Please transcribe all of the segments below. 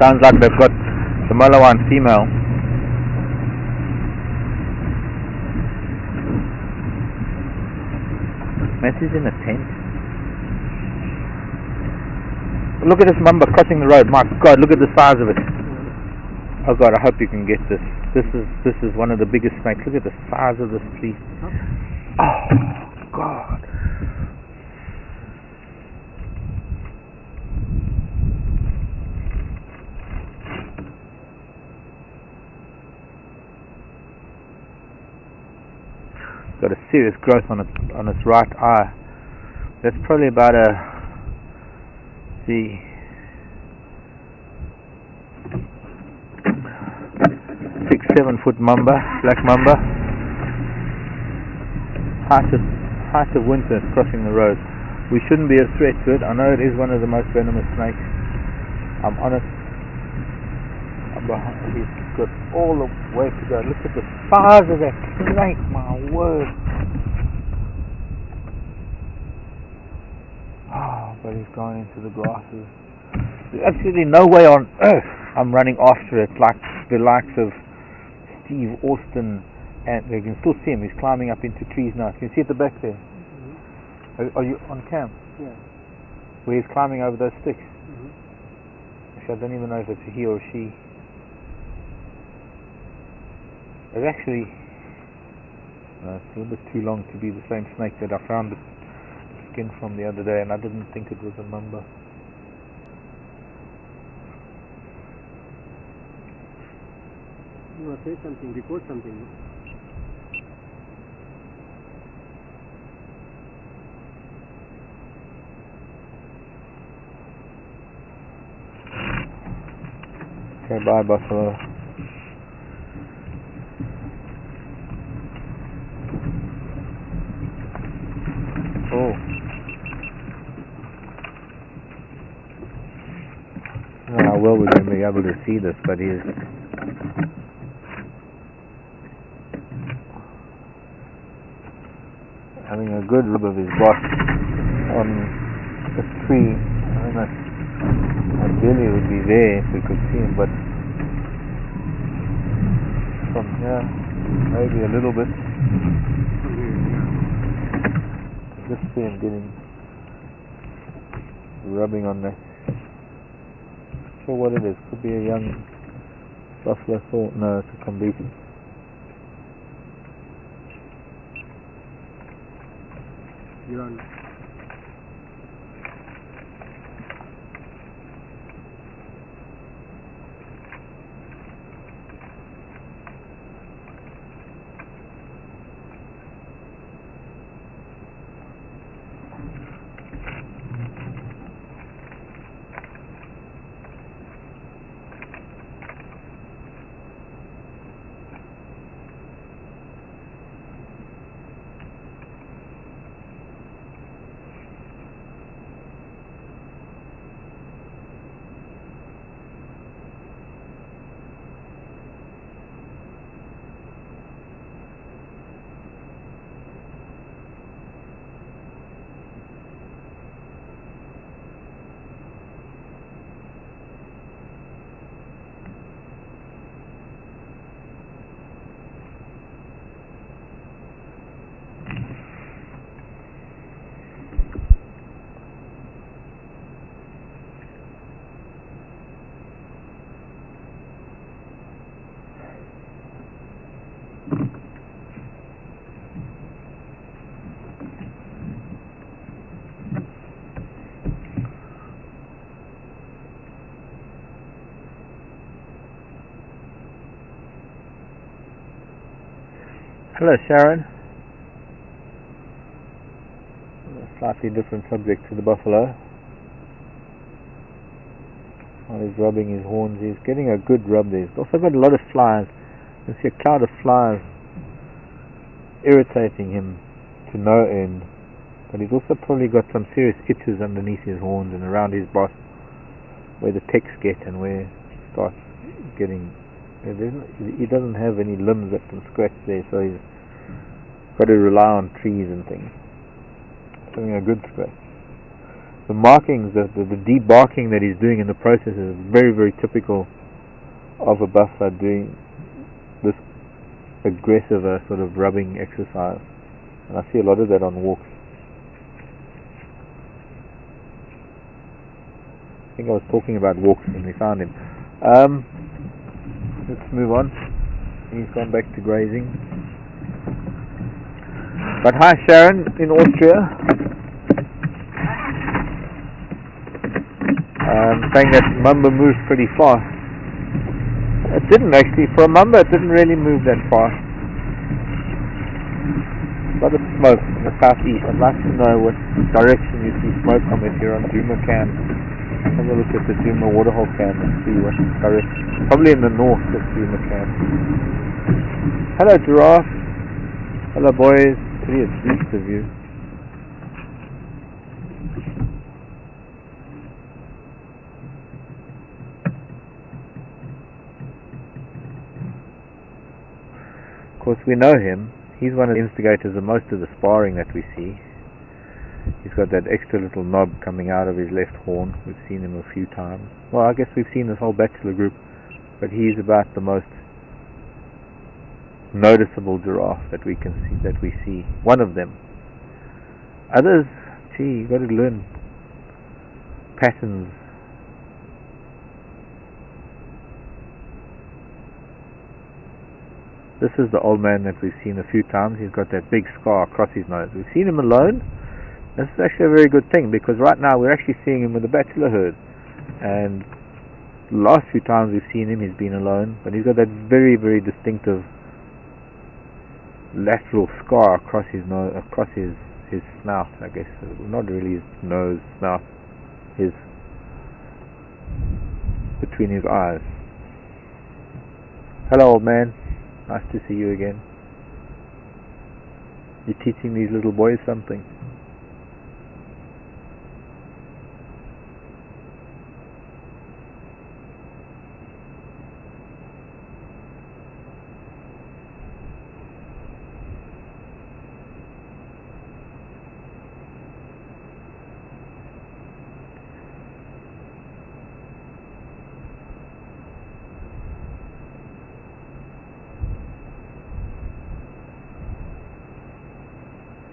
Sounds like they've got the Malawan female. Matt's in a tent. Look at this mamba crossing the road. My God, look at the size of it. Oh God, I hope you can get this. This is one of the biggest snakes. Look at the size of this tree. Oh God. Got a serious growth on its right eye. That's probably about a 6-7 foot mamba, black mamba. Height of winter crossing the road. We shouldn't be a threat to it. I know it is one of the most venomous snakes. I'm on it. I'm behind. He's got all the way to go. Look at the size of that snake, my word. Oh, but he's gone into the grasses. There's absolutely no way on earth I'm running after it like the likes of Steve Austin, and you can still see him. He's climbing up into trees now. Can you see at the back there? Mm-hmm. Are you on cam? Yeah. Where he's climbing over those sticks. Mm-hmm. Actually, I don't even know if it's a he or she. It's actually it's a little bit too long to be the same snake that I found the skin from the other day, and I didn't think it was a mamba. You want to say something, record something. Okay, bye buffalo. Oh. How well we're going to be able to see this, but he's having a good rub of his boss on the tree. I don't know. Ideally it would be there if we could see him, but from here, maybe a little bit. Just see him getting rubbing on that. Not sure what it is. Could be a young buffalo thought. No, it's a Combiti. You're on. Hello, Sharon. A slightly different subject to the buffalo. While he's rubbing his horns, he's getting a good rub there. He's also got a lot of flies. You can see a cloud of flies irritating him to no end. But he's also probably got some serious itches underneath his horns and around his boss, where the pecks get and where he starts getting. He doesn't have any limbs that can scratch there, so he's got to rely on trees and things. It's having a good scratch. the markings, the deep barking that he's doing in the process is very, very typical of a buffalo doing this aggressive sort of rubbing exercise. And I see a lot of that on walks. I think I was talking about walks when we found him. Let's move on. He's gone back to grazing. But hi Sharon in Austria. Saying that Mamba moves pretty fast. It didn't actually. For a Mamba it didn't really move that fast. A lot of smoke in the southeast. I'd like to know what direction you see smoke from if you're on Duma Can. Have a look at the Duma waterhole can and see what direction. Probably in the north of Duma Can. Hello giraffe. Hello boys. See, it's east of you. Of course we know him. He's one of the instigators of most of the sparring that we see. He's got that extra little knob coming out of his left horn. We've seen him a few times. Well, I guess we've seen this whole bachelor group, but he's about the most noticeable giraffe that we can see. That we see. One of them. Others, gee, you've got to learn patterns. This is the old man that we've seen a few times. He's got that big scar across his nose. We've seen him alone. This is actually a very good thing, because right now we're actually seeing him with the bachelor herd. And the last few times we've seen him, he's been alone. But he's got that very, very distinctive lateral scar across his nose, across his snout, I guess. Not really his nose, snout. Between his eyes. Hello, old man. Nice to see you again. You're teaching these little boys something.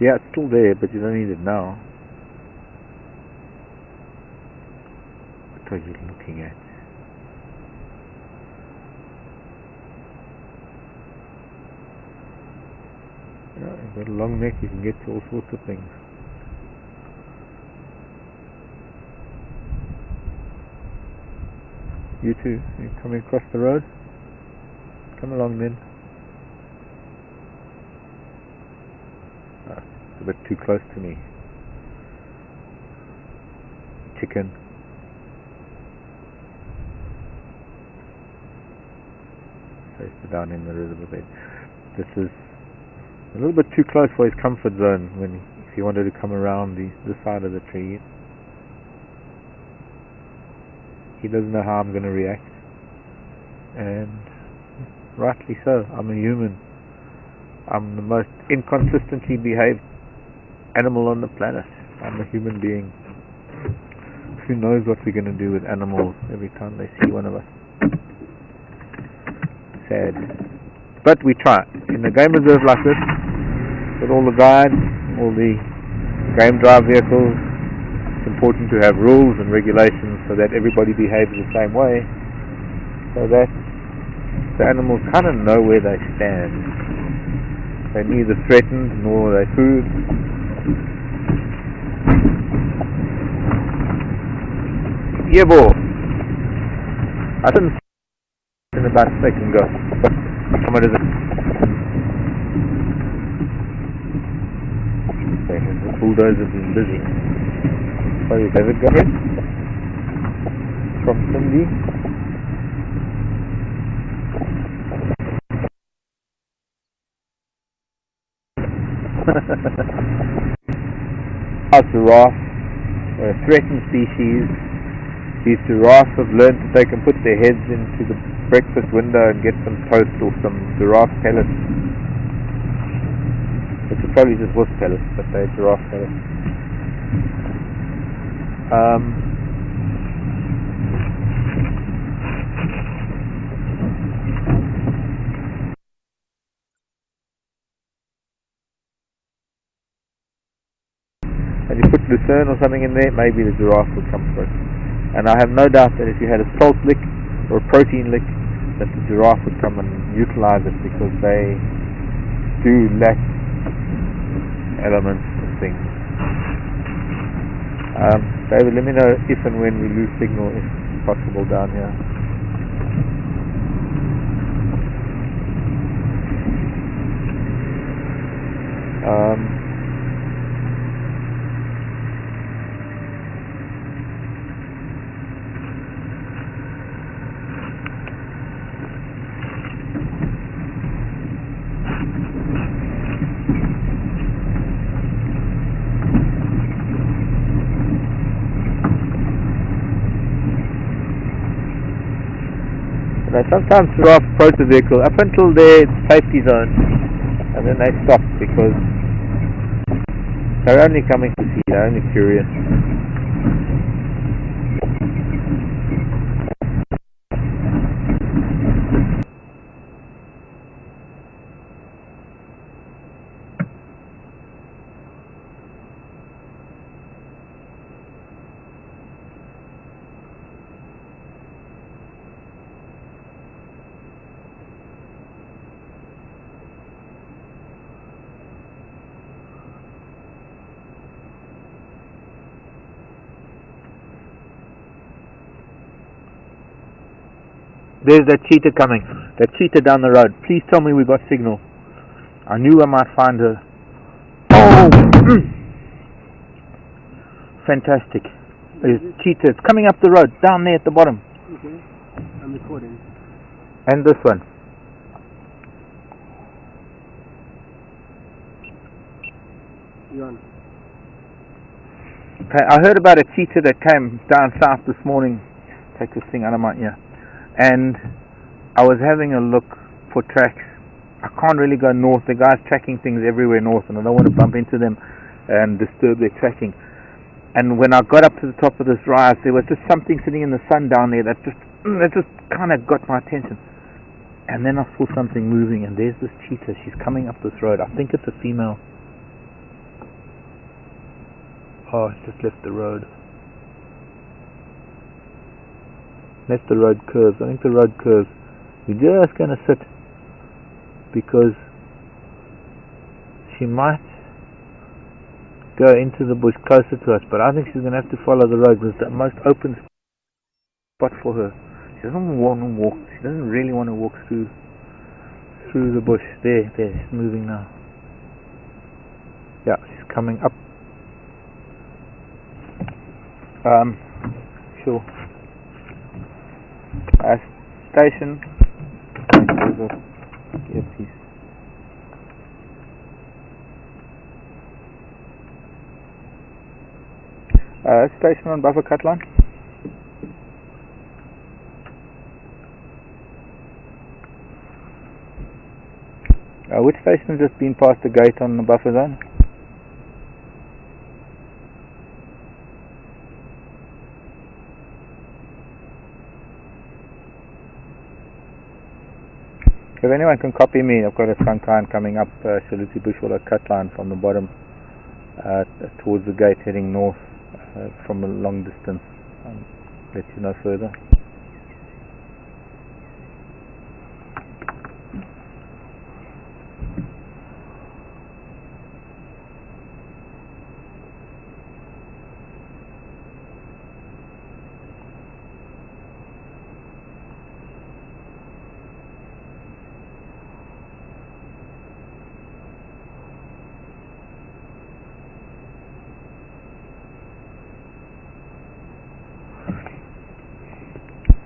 Yeah, it's still there, but you don't need it now. What are you looking at? Yeah, you've got a long neck, you can get to all sorts of things. You too, you're coming across the road? Come along then. A bit too close to me. Chicken. Place it down in the river bed. This is a little bit too close for his comfort zone if he wanted to come around the side of the tree. He doesn't know how I'm going to react. And rightly so. I'm a human. I'm the most inconsistently behaved animal on the planet. I'm a human being. Who knows what we're going to do with animals every time they see one of us. Sad. But we try. In a game reserve like this, with all the guides, all the game drive vehicles, it's important to have rules and regulations so that everybody behaves the same way, so that the animals kind of know where they stand. They're neither threatened nor are they food. Yeah, boy. I didn't see in about a second ago. What is it? The bulldozer's been busy. Sorry, David, go ahead. From Cindy. Giraffe, a threatened species. These giraffes have learned that they can put their heads into the breakfast window and get some toast or some giraffe pellets. Which are probably just horse pellets, but they're giraffe pellets. And you put lucerne or something in there, maybe the giraffe would come through. And I have no doubt that if you had a salt lick or a protein lick, that the giraffe would come and utilize it, because they do lack elements and things. David, let me know if and when we lose signal, if possible, down here. Sometimes giraffe approach the vehicle up until their safety zone, and then they stop because they're only coming to see, they're only curious. There's that cheetah coming. That cheetah down the road. Please tell me we got signal. I knew I might find her. Oh! Fantastic. There's cheetah. It's coming up the road. Down there at the bottom. Okay. I'm recording. And this one. You're on. Okay, I heard about a cheetah that came down south this morning. Take this thing out of my ear. And I was having a look for tracks. I can't really go north. The guy's tracking things everywhere north, and I don't want to bump into them and disturb their tracking. And when I got up to the top of this rise, there was just something sitting in the sun down there that just kind of got my attention. And then I saw something moving, and there's this cheetah. She's coming up this road. I think it's a female. Oh, it's just left the road. Left the road curves. I think the road curves. We're just going to sit, because she might go into the bush closer to us, but I think she's going to have to follow the road, because it's the most open spot for her. She doesn't want to walk. She doesn't really want to walk through the bush. There, she's moving now. Yeah, she's coming up. Sure. Station. Earpiece. Station on buffer cut line. Which station has just been past the gate on the buffer zone? If anyone can copy me, I've got a trunk line coming up Shaluti Bushwater cut line from the bottom towards the gate heading north from a long distance. I'll let you know further.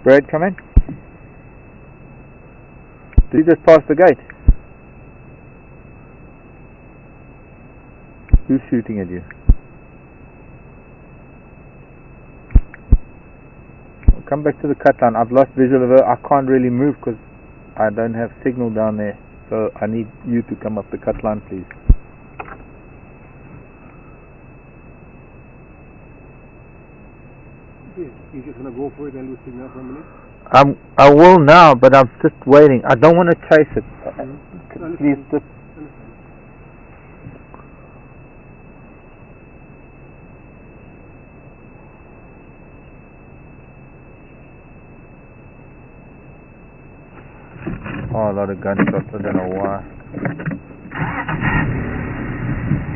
Brad, come in. Did you just pass the gate? Who's shooting at you? I'll come back to the cut line. I've lost visual of her. I can't really move because I don't have signal down there. So I need you to come up the cut line, please. You just want to go for it and lose signal for a minute? I will now, but I'm just waiting. I don't want to chase it. Please just... Oh, a lot of gunshots. I don't know why.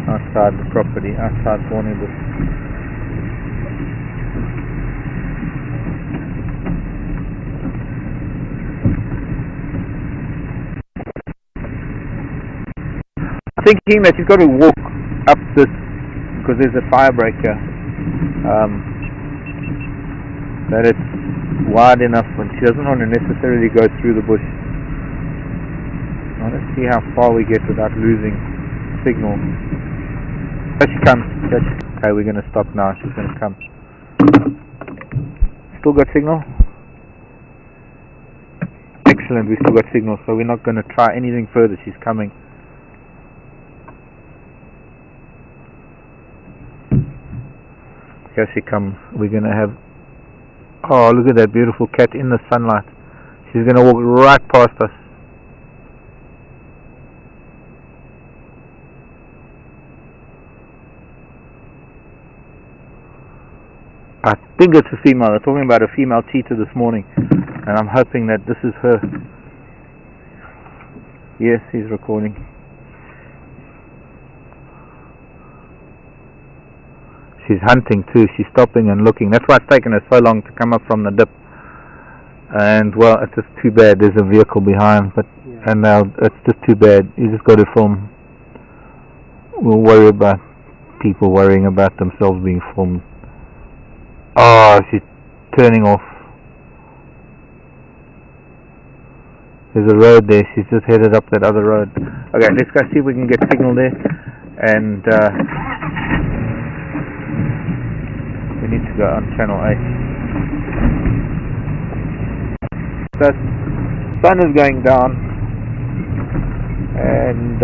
Outside the property, outside Thornybush. Thinking that you've got to walk up this because there's a fire breaker, that it's wide enough, and she doesn't want to necessarily go through the bush. I want to see how far we get without losing signal. Here she comes. Okay, we're going to stop now. She's going to come. Still got signal? Excellent, we still got signal, so we're not going to try anything further. She's coming. Here she comes. We're going to have... Oh, look at that beautiful cat in the sunlight. She's going to walk right past us. I think it's a female. They're talking about a female cheetah this morning, and I'm hoping that this is her. Yes, he's recording. She's hunting too. She's stopping and looking. That's why it's taken her so long to come up from the dip. And well, it's just too bad. There's a vehicle behind, but yeah. And now it's just too bad. You just got to film. We'll worry about people worrying about themselves being filmed. Oh, she's turning off. There's a road there. She's just headed up that other road. Okay, let's go see if we can get signal there. And we need to go on channel 8. The sun is going down, and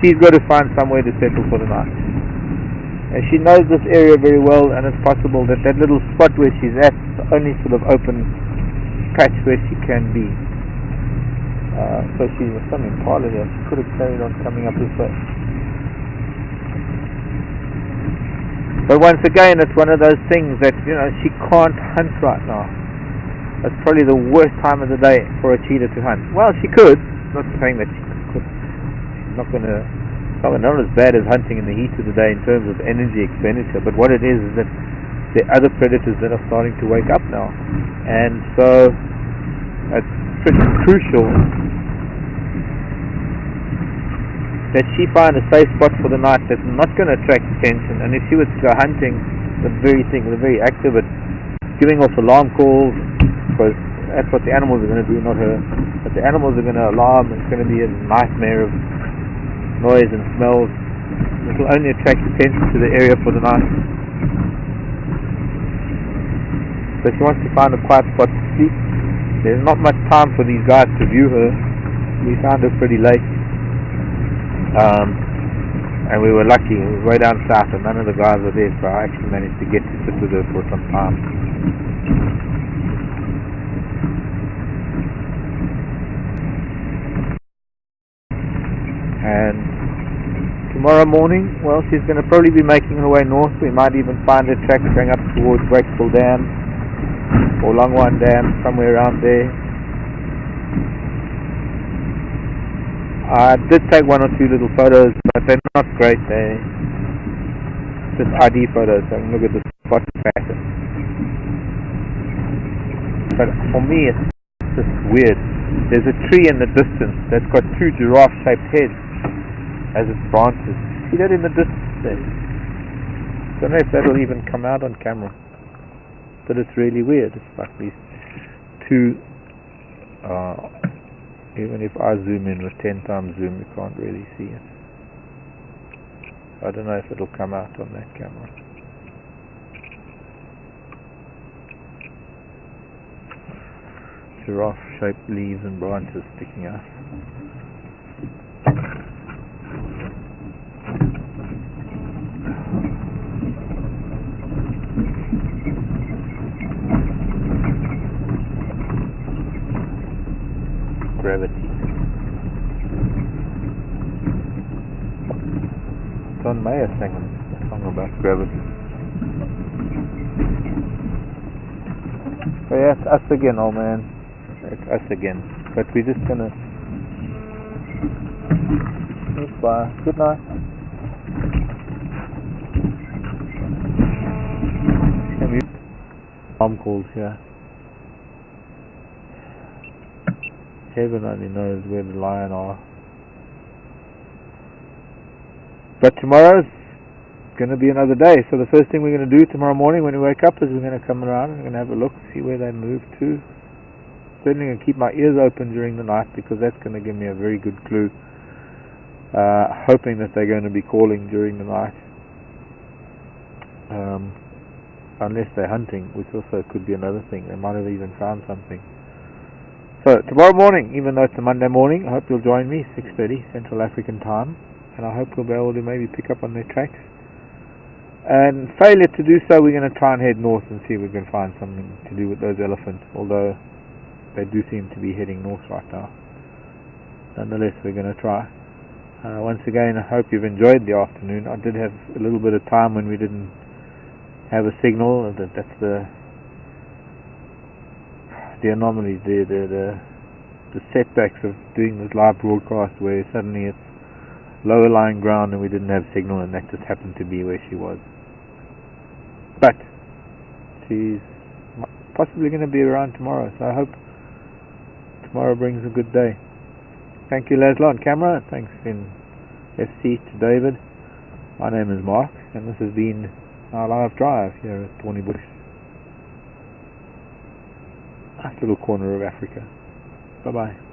she's got to find somewhere to settle for the night. And she knows this area very well, and it's possible that that little spot where she's at is the only sort of open patch where she can be. So she's some impala here. She could have carried on coming up this way. But once again, it's one of those things that, you know, she can't hunt right now. It's probably the worst time of the day for a cheetah to hunt. Well, she could. I'm not saying that she could. She's not going to... Not as bad as hunting in the heat of the day in terms of energy expenditure, but what it is that there are other predators that are starting to wake up now, and so it's pretty crucial that she find a safe spot for the night that's not going to attract attention. And if she was to go hunting, the very active at giving off alarm calls, because that's what the animals are going to do, not her. But the animals are going to alarm. It's going to be a nightmare of noise and smells. It will only attract attention to the area for the night. So she wants to find a quiet spot to sleep. There's not much time for these guys to view her. We found her pretty late, and we were lucky. We were way down south and none of the guys were there, so I actually managed to get to sit with her for some time. And tomorrow morning, well, she's going to probably be making her way north. We might even find her tracks going up towards Wakeful Dam or Longwan Dam, somewhere around there. I did take one or two little photos, but they're not great. They're just ID photos, so I can look at the spot pattern. But for me, it's just weird. There's a tree in the distance that's got two giraffe-shaped heads as its branches. See that in the distance there? Don't know if that'll even come out on camera, but it's really weird. It's like these two, even if I zoom in with 10 times zoom, you can't really see it. I don't know if it'll come out on that camera. Giraffe-shaped leaves and branches sticking out. gravity. John Mayer sang a song about gravity. So yeah, it's us again, old man. It's us again. But we're just gonna... Bye. Good night. Mom calls here. Heaven only knows where the lion are. But tomorrow's going to be another day. So the first thing we're going to do tomorrow morning when we wake up is we're going to come around and we're going to have a look, see where they move to. Certainly going to keep my ears open during the night because that's going to give me a very good clue. Hoping that they're going to be calling during the night. Unless they're hunting, which also could be another thing. They might have even found something. So tomorrow morning, even though it's a Monday morning, I hope you'll join me, 6:30 Central African time, and I hope we'll be able to maybe pick up on their tracks. And failure to do so, we're going to try and head north and see if we can find something to do with those elephants, although they do seem to be heading north right now. Nonetheless, we're going to try. Once again, I hope you've enjoyed the afternoon. I did have a little bit of time when we didn't have a signal. That's the anomalies there, the setbacks of doing this live broadcast where suddenly it's lower lying ground and we didn't have signal, and that just happened to be where she was. But she's possibly going to be around tomorrow, so I hope tomorrow brings a good day. Thank you, Laszlo, on camera. Thanks in FC to David. My name is Mark, and this has been our live drive here at Thornybush. Nice little corner of Africa. Bye bye.